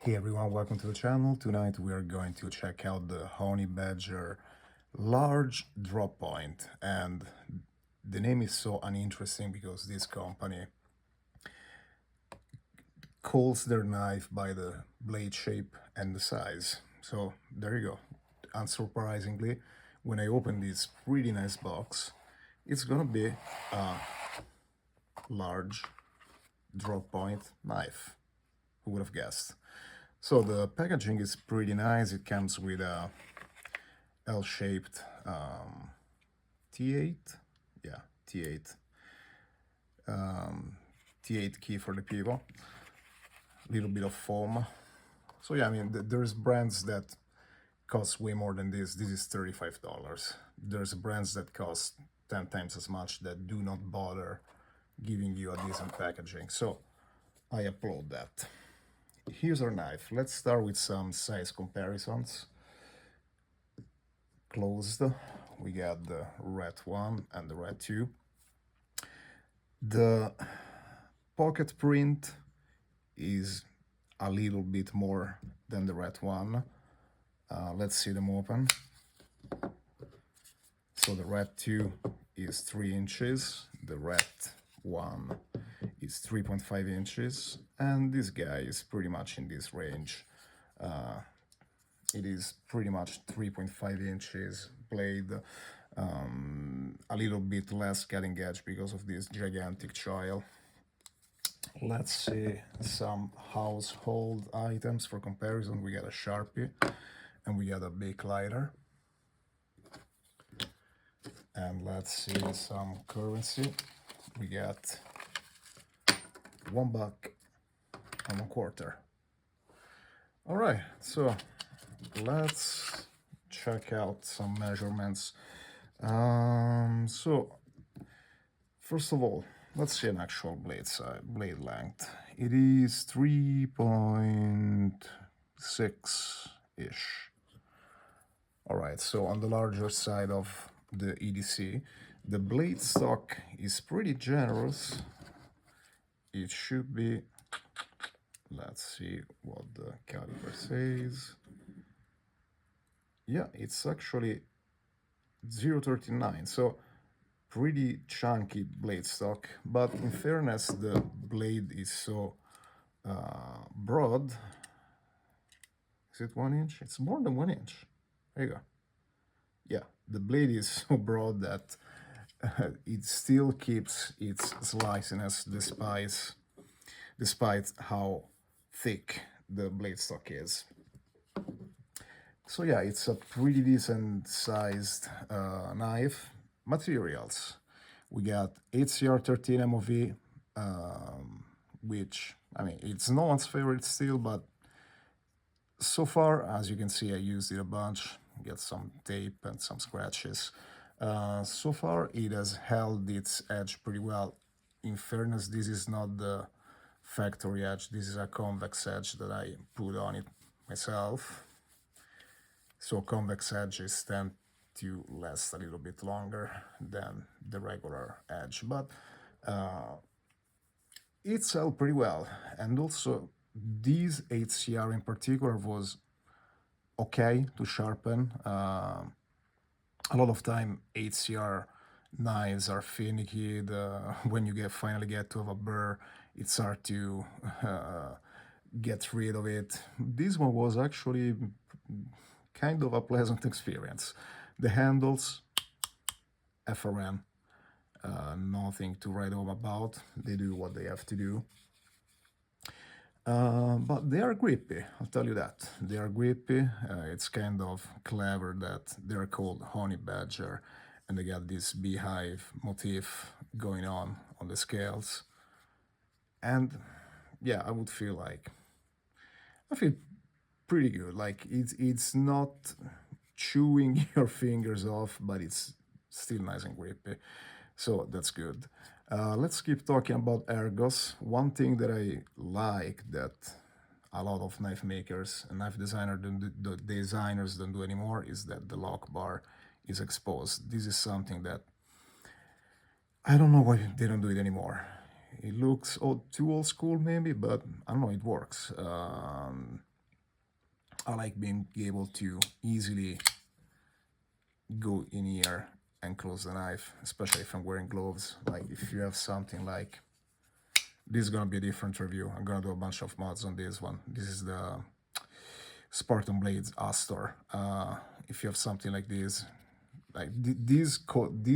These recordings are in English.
Hey everyone, welcome to the channel. Tonight we are going to check out the Honey Badger large drop point, and the name is so uninteresting because this company calls their knife by the blade shape and the size. So there you go. Unsurprisingly, when I open this pretty nice box, it's gonna be a large drop point knife. Who would have guessed? So the packaging is pretty nice. It comes with a L-shaped T8, yeah, T8, T8 key for the pivot, little bit of foam. So yeah, I mean, there's brands that cost way more than this. This is $35. There's brands that cost 10 times as much that do not bother giving you a decent packaging. So I applaud that. Here's our knife. Let's start with some size comparisons. Closed, we got the red 1 and the red 2. The pocket print is a little bit more than the red 1. Let's see them open. So the red 2 is 3 inches, the red 1 is 3.5 inches, and this guy is pretty much in this range. It is pretty much 3.5 inches blade, a little bit less cutting edge because of this gigantic choil. Let's see some household items for comparison. We got a Sharpie and we got a Bakeliter. And let's see some currency. We got $1 and a quarter. All right, so let's check out some measurements. So first of all, let's see an actual blade size, blade length. It is 3.6-ish. All right, so on the larger side of the EDC, the blade stock is pretty generous. It should be, let's see what the caliper says. Yeah, it's actually 0.39, so pretty chunky blade stock, but in fairness, the blade is so broad. Is it 1 inch? It's more than 1 inch. There you go. Yeah, the blade is so broad that it still keeps its sliciness despite how thick the blade stock is. So yeah, it's a pretty decent sized knife. Materials. We got HCR13 MOV, which, I mean, it's no one's favorite steel, but so far, as you can see, I used it a bunch, get some tape and some scratches. So far, it has held its edge pretty well. In fairness, this is not the factory edge, this is a convex edge that I put on it myself. So convex edges tend to last a little bit longer than the regular edge, but it's held pretty well. And also, this HCR in particular was okay to sharpen. A lot of time HCR knives are finicky. When you finally get to have a burr, it's hard to get rid of it. This one was actually kind of a pleasant experience. The handles, FRN, nothing to write home about. They do what they have to do. But they are grippy, I'll tell you that. They are grippy. It's kind of clever that they're called Honey Badger and they got this beehive motif going on the scales. And yeah, I feel pretty good. Like it's not chewing your fingers off, but it's still nice and grippy. So that's good. Let's keep talking about ergos. One thing that I like that a lot of knife makers and knife designers don't do anymore is that the lock bar is exposed. This is something that I don't know why they don't do it anymore. It looks too old school maybe, but I don't know, it works. I like being able to easily go in here and close the knife, especially if I'm wearing gloves. Like if you have something like, this is gonna be a different review. I'm gonna do a bunch of mods on this one. This is the Spartan Blades Astor. If you have something like this, like these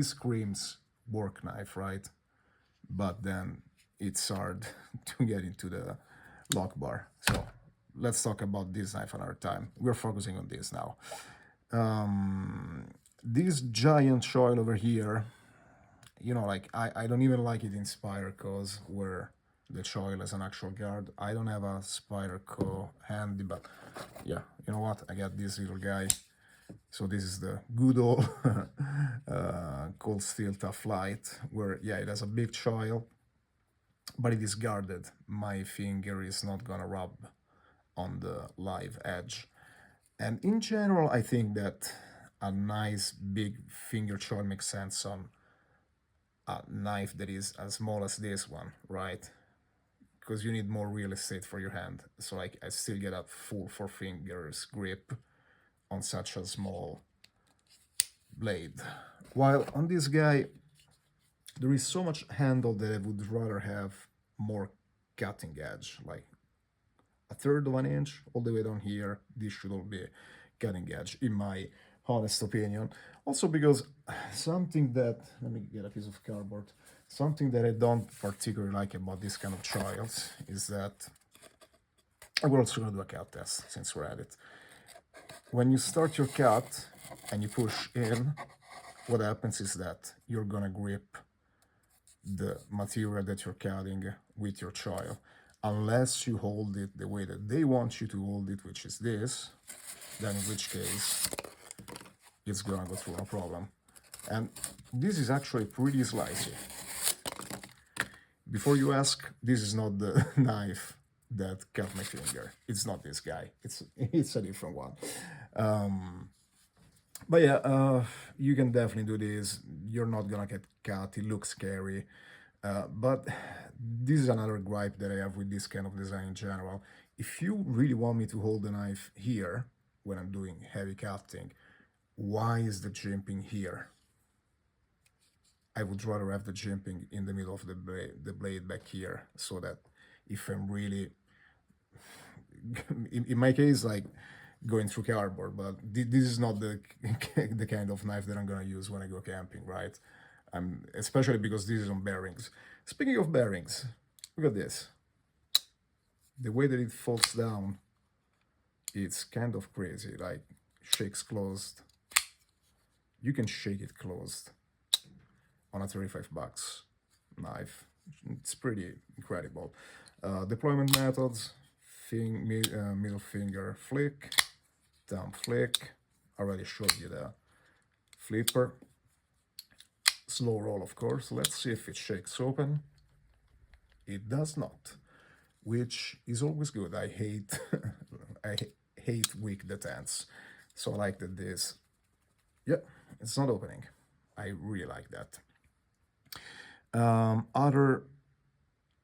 screams work knife, right? But then it's hard to get into the lock bar. So let's talk about this knife another time. We're focusing on this now. This giant choil over here, you know, like I don't even like it in Spyderco where the choil is an actual guard. I don't have a Spyderco handy, but yeah, you know what? I got this little guy. So this is the good old cold steel tough light, where yeah, it has a big choil, but it is guarded. My finger is not gonna rub on the live edge. And in general, I think that a nice big finger choil makes sense on a knife that is as small as this one, right? Because you need more real estate for your hand. So like I still get a full 4 fingers grip on such a small blade. While on this guy, there is so much handle that I would rather have more cutting edge, like a third of an inch all the way down here. This should all be cutting edge, in my honest opinion. Also because something that, let me get a piece of cardboard, something that I don't particularly like about this kind of trials is that, we're also going to do a cut test since we're at it. When you start your cut and you push in, what happens is that you're going to grip the material that you're cutting with your choil. Unless you hold it the way that they want you to hold it, which is this, then in which case it's gonna go through no problem. And this is actually pretty slicey. Before you ask, this is not the knife that cut my finger. It's not this guy. It's a different one. But yeah, you can definitely do this. You're not gonna get cut. It looks scary. But this is another gripe that I have with this kind of design in general. If you really want me to hold the knife here when I'm doing heavy cutting, why is the jimping here? I would rather have the jimping in the middle of the blade back here, so that if I'm really, in my case, like going through cardboard, but this is not the the kind of knife that I'm gonna use when I go camping, right? Especially because this is on bearings. Speaking of bearings, look at this. The way that it falls down, it's kind of crazy. Like shakes closed. You can shake it closed on a $35 knife. It's pretty incredible. Deployment methods: middle finger flick, thumb flick. I already showed you the flipper. Slow roll, of course. Let's see if it shakes open. It does not, which is always good. I hate I hate weak detents, so I like that this. Yeah, it's not opening. I really like that. Other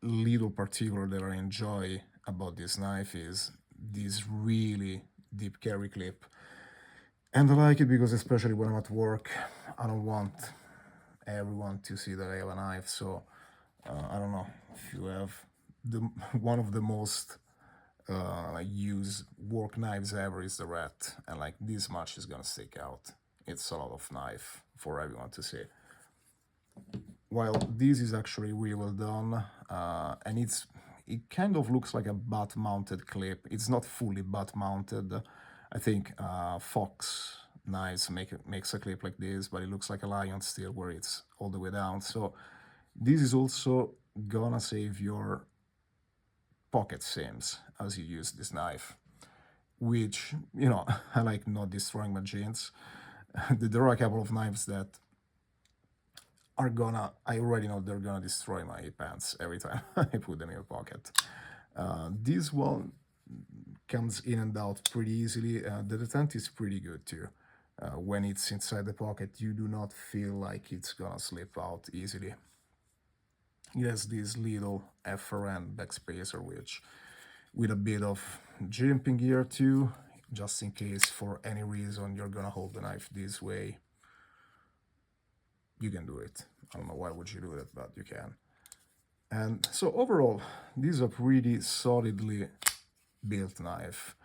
little particular that I enjoy about this knife is this really deep carry clip. And I like it because, especially when I'm at work, I don't want everyone to see that I have a knife. So I don't know if you have one of the most used work knives ever is the Rat, and like this much is gonna stick out. It's a lot of knife for everyone to see. While this is actually really well done, and it kind of looks like a butt mounted clip. It's not fully butt mounted. I think Fox knives makes a clip like this, but it looks like a Lion still, where it's all the way down. So this is also gonna save your pocket seams as you use this knife, which, you know, I like not destroying my jeans. There are a couple of knives that are gonna, I already know they're gonna destroy my pants every time I put them in a pocket. This one comes in and out pretty easily. The detent is pretty good too. When it's inside the pocket, you do not feel like it's gonna slip out easily. It has this little FRN backspacer, which with a bit of jimping here too, just in case for any reason you're gonna hold the knife this way. You can do it. I don't know why would you do it, but you can. And so overall, this is a pretty solidly built knife.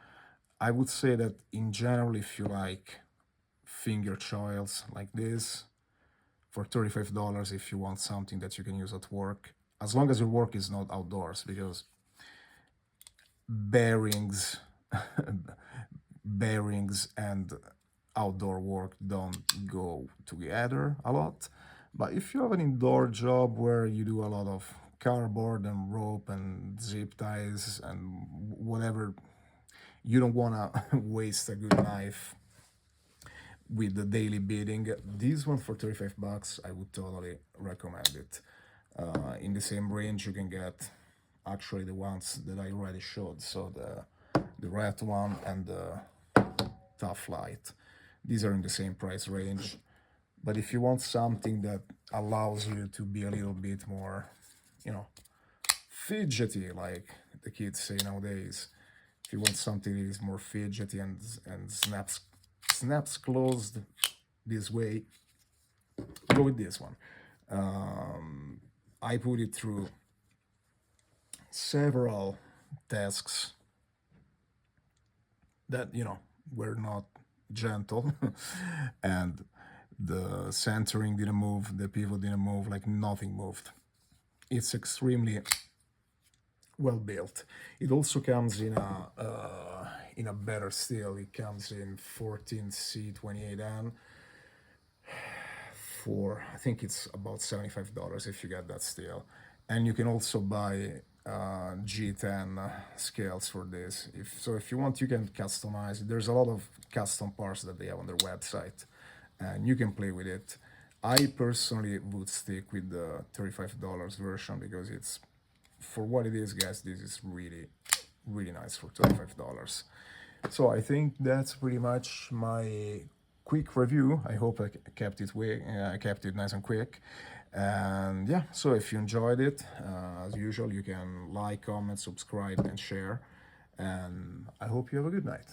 I would say that in general, if you like finger choils like this, for $35, if you want something that you can use at work, as long as your work is not outdoors, because bearings bearings and outdoor work don't go together a lot. But if you have an indoor job where you do a lot of cardboard and rope and zip ties and whatever, you don't want to waste a good knife with the daily beating. This one for $35, I would totally recommend it. In the same range, you can get actually the ones that I already showed. So the red one and the Tough Light. These are in the same price range. But if you want something that allows you to be a little bit more, fidgety, like the kids say nowadays, if you want something that is more fidgety and snaps closed this way, go with this one. I put it through several tasks that were not gentle and the centering didn't move, the pivot didn't move, like nothing moved. It's extremely well built. It also comes in a better steel. It comes in 14C28N for, I think it's about $75 if you get that steel. And you can also buy G10 scales for this. If you want, you can customize it. There's a lot of custom parts that they have on their website, and you can play with it. I personally would stick with the $35 version because it's, for what it is, guys, this is really, really nice for $35. So I think that's pretty much my quick review. I hope I kept it nice and quick. And yeah, so if you enjoyed it, as usual, you can like, comment, subscribe, and share. And I hope you have a good night.